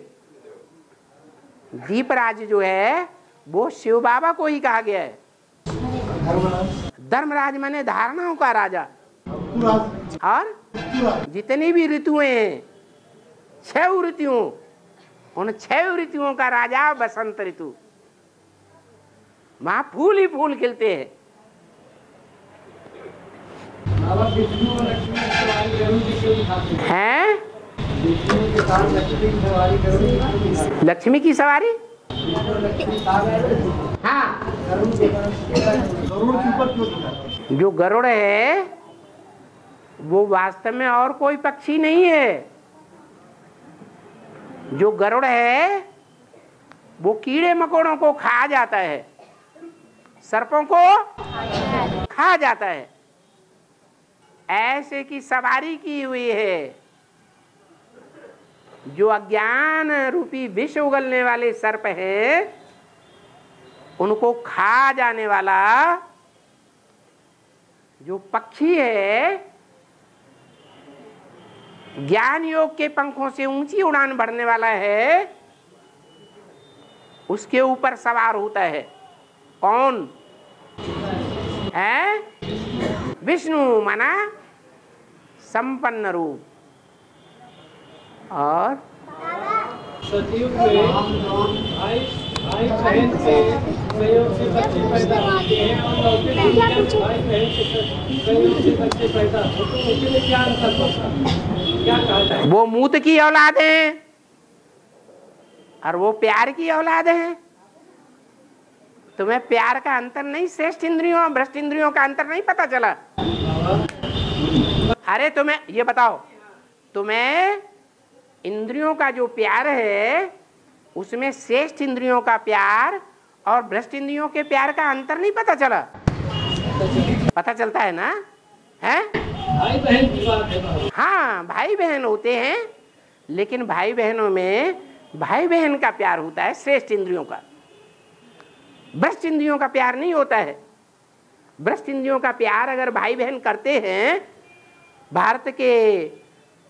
दीपराज जो है वो शिव बाबा को ही कहा गया है। धर्मराज माने धारणाओं का राजा। और जितनी भी ऋतुएं हैं, 6 ऋतुओं, उन 6 ऋतुओं का राजा बसंत ऋतु। वहां फूल ही फूल खिलते हैं। हैं? लक्ष्मी की सवारी? हाँ, जो गरुड़ है वो वास्तव में और कोई पक्षी नहीं है। जो गरुड़ है वो कीड़े मकोड़ों को खा जाता है, सर्पों को खा जाता है। ऐसे की सवारी की हुई है जो अज्ञान रूपी विष उगलने वाले सर्प हैं, उनको खा जाने वाला जो पक्षी है, ज्ञान योग के पंखों से ऊंची उड़ान भरने वाला है, उसके ऊपर सवार होता है। कौन है? विष्णु माना संपन्न रूप। और सतयुग में भाई बहन के सहयोग से बच्चे पैदा होते हैं और लौकिक दुनिया में भाई बहन के सहयोग से बच्चे पैदा होते हैं, तो उनके लिए क्या अंतर होता है, क्या कहा जाए? वो मूत की औलाद है और वो प्यार की औलाद है। तुम्हें प्यार का अंतर नहीं, श्रेष्ठ इंद्रियों और भ्रष्ट इंद्रियों का अंतर नहीं पता चला? अरे तुम्हें ये बताओ, तुम्हें इंद्रियों का जो प्यार है उसमें श्रेष्ठ इंद्रियों का प्यार और भ्रष्ट इंद्रियों के प्यार का अंतर नहीं पता चला? पता चलता है ना? है भाई बहन की बात है। हाँ, भाई बहन होते हैं, लेकिन भाई बहनों में भाई बहन का प्यार होता है श्रेष्ठ इंद्रियों का, भ्रष्ट इंद्रियों का प्यार नहीं होता है। भ्रष्ट इंद्रियों का प्यार अगर भाई बहन करते हैं भारत के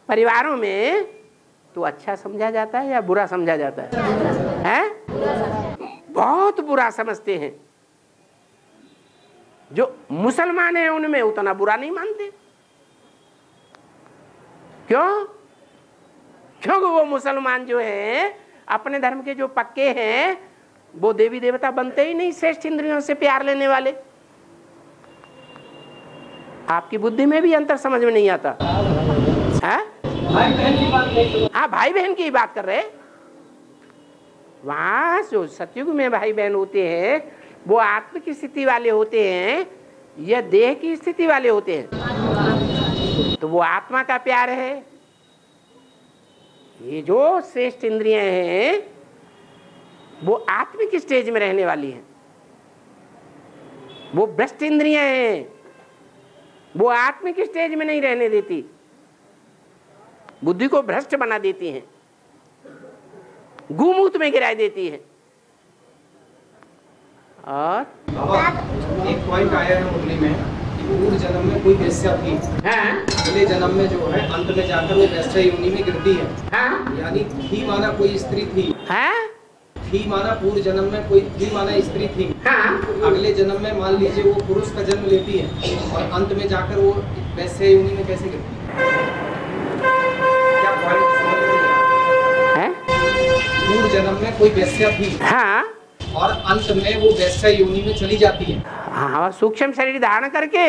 परिवारों में, तो अच्छा समझा जाता है या बुरा समझा जाता है? बहुत बुरा समझते हैं। जो मुसलमान हैं उनमें उतना बुरा नहीं मानते। क्यों? क्योंकि वो मुसलमान जो हैं, अपने धर्म के जो पक्के हैं, वो देवी देवता बनते ही नहीं श्रेष्ठ इंद्रियों से प्यार लेने वाले। आपकी बुद्धि में भी अंतर समझ में नहीं आता है? भाई बहन की बात नहीं। हाँ, भाई बहन की बात कर रहे। वहां जो सतयुग में भाई बहन होते हैं वो आत्म की स्थिति वाले होते हैं या देह की स्थिति वाले होते हैं? तो वो आत्मा का प्यार है। ये जो श्रेष्ठ इंद्रियां हैं वो आत्मिक स्टेज में रहने वाली हैं। वो भ्रष्ट इंद्रियां हैं, वो आत्मिक स्टेज में नहीं रहने देती, बुद्धि को भ्रष्ट बना देती हैं, गुमूत में गिरा देती है। और एक पॉइंट आया है मुरली में कि पूर्व जन्म में कोई वेश्या थी, अगले जन्म में जो है अंत में जाकर वो वेश्या योनि में गिरती है। यानी थी माना कोई स्त्री थी, थी माना पूर्व जन्म में कोई थी माना स्त्री थी, अगले जन्म में मान लीजिए वो पुरुष का जन्म लेती है और अंत में जाकर वो वेश्या योनि में कैसे गिरती है? क्या पॉइंट समझ में? पूर्व जन्म में कोई वेश्या थी, और अंत में वो वैश्या योनि में चली जाती है। हाँ, और सूक्ष्म शरीर धारण करके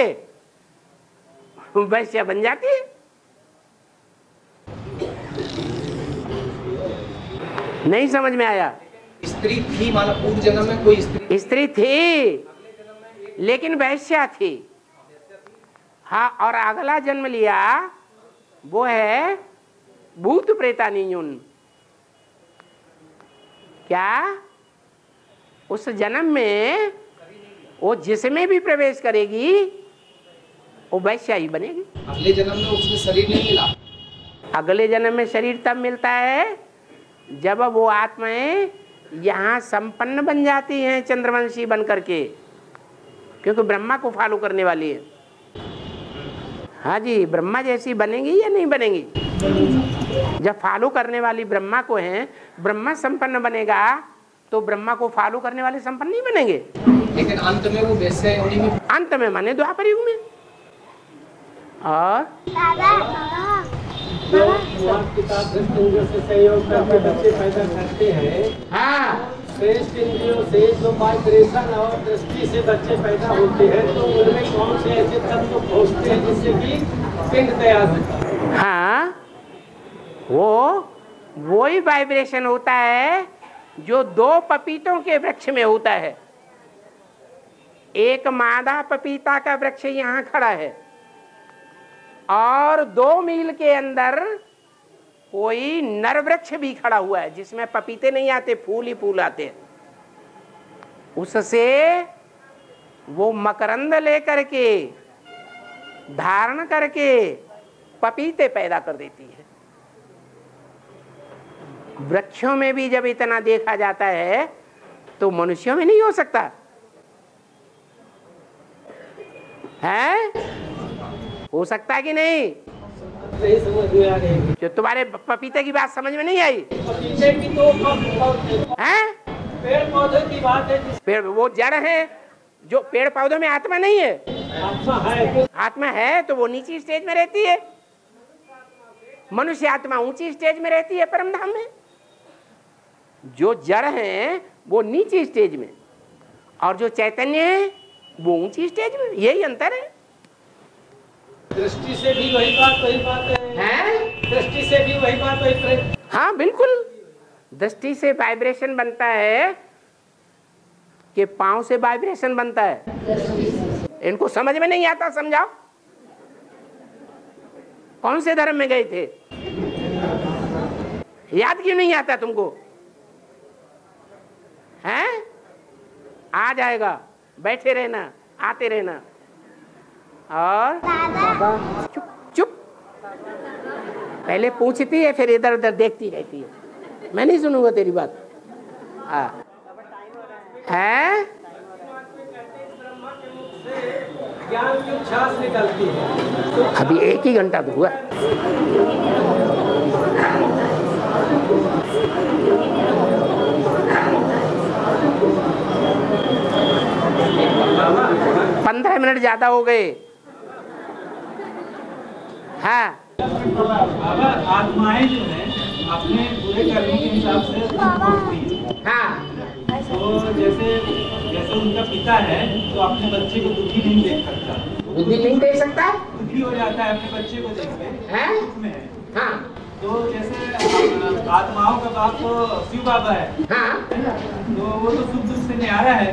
वैश्या बन जाती है। नहीं समझ में आया? स्त्री थी माना पूर्व जन्म में कोई स्त्री थी लेकिन वैश्या थी। हाँ, और अगला जन्म लिया वो है भूत प्रेतानियुन। क्या उस जन्म में वो जिसमें भी प्रवेश करेगी वो वैश्या ही बनेगी। अगले जन्म में उसमें शरीर नहीं मिला। अगले जन्म में शरीर तब मिलता है जब वो आत्माएं यहाँ संपन्न बन जाती हैं चंद्रवंशी बन करके, क्योंकि ब्रह्मा को फॉलो करने वाली है। हाँ जी, ब्रह्मा जैसी बनेंगी या नहीं बनेंगी? जब फॉलो करने वाली ब्रह्मा को है, ब्रह्मा संपन्न बनेगा तो ब्रह्मा को फॉलो करने वाले संपन्न नहीं बनेंगे। लेकिन अंत में वो वैश्या योनि में, अंत में माने द्वापर युग में। और से सहयोग करके बच्चे पैदा करते हैं। हाँ, श्रेष्ठ इंद्रियों से जो वाइब्रेशन और दृष्टि से बच्चे पैदा होते हैं, तो उनमें कौन से ऐसे तत्व पहुँचते हैं जिससे कि पिंड तैयार होता है? हाँ, वही वाइब्रेशन होता है जो दो पपीतों के वृक्ष में होता है। एक मादा पपीता का वृक्ष यहाँ खड़ा है और 2 मील के अंदर कोई नर वृक्ष भी खड़ा हुआ है जिसमें पपीते नहीं आते, फूल ही फूल आते हैं। उससे वो मकरंद लेकर के धारण करके पपीते पैदा कर देती है। वृक्षों में भी जब इतना देखा जाता है तो मनुष्यों में नहीं हो सकता है? हो सकता कि नहीं? नहीं समझ में आ गई। जो तुम्हारे पपीते की बात समझ में नहीं आई? पपीते की तो हैं? पेड़ पौधे की बात है। पेड़ वो जड़ है, जो पेड़ पौधों में आत्मा नहीं है। आत्मा है, आत्मा है तो वो नीची स्टेज में रहती है। मनुष्य आत्मा ऊंची स्टेज में रहती है परम धाम में। जो जड़ है वो नीची स्टेज में और जो चैतन्य है वो ऊंची स्टेज में। यही अंतर है। दृष्टि से भी वही बात है? दृष्टि से भी वही बात। हाँ बिल्कुल, दृष्टि से वाइब्रेशन बनता है कि पांव से वाइब्रेशन बनता है। इनको समझ में नहीं आता, समझाओ। कौन से धर्म में गए थे? याद क्यों नहीं आता तुमको? हैं? आ जाएगा, बैठे रहना, आते रहना। और चुप चुप, पहले पूछती है फिर इधर उधर देखती रहती है। मैं नहीं सुनूंगा तेरी बात। है? ज्ञान की छास निकलती है। अभी 1 ही घंटा तो हुआ। बाबा 15 मिनट ज्यादा हो गए। हाँ बाबा आत्माएं जो है अपने पूरे कर्मों के हिसाब से भोगती है। हाँ, तो जैसे उनका पिता है तो अपने बच्चे को दुखी नहीं देख सकता। बुद्धि नहीं दे सकता। दुखी हो जाता है अपने बच्चे को देख के, हैं? दुख में है। हाँ तो जैसे आत्माओं का बाप तो शिव बाबा है, हाँ तो वो तो सुख दुख से न्यारा है।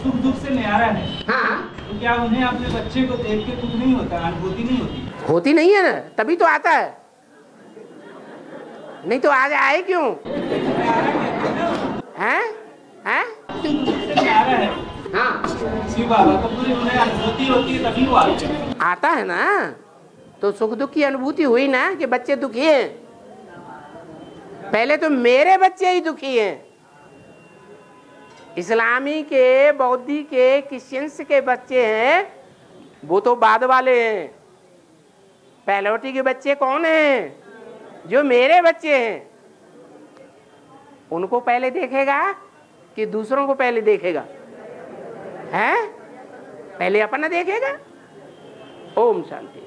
सुख दुख से न्यारा है। हाँ, तो क्या उन्हें अपने बच्चे को देख के दुख नहीं होता, अनुभूति नहीं होती? होती नहीं है ना, तभी तो आता है। नहीं तो आज आए क्यों? हैं? हैं? सुख दुख से न्यारा है हाँ, शिव बाबा, तो पूरी उन्हें अनुभूति होती है तभी वो आते हैं। आता है ना, तो सुख दुख की अनुभूति हुई ना कि बच्चे दुखी हैं। पहले तो मेरे बच्चे ही दुखी हैं। इस्लामी के, बौद्धि के, क्रिश्चियंस के बच्चे हैं, वो तो बाद वाले हैं। पहलौटी के बच्चे कौन हैं? जो मेरे बच्चे हैं। उनको पहले देखेगा कि दूसरों को पहले देखेगा? हैं? पहले अपना देखेगा। ओम शांति।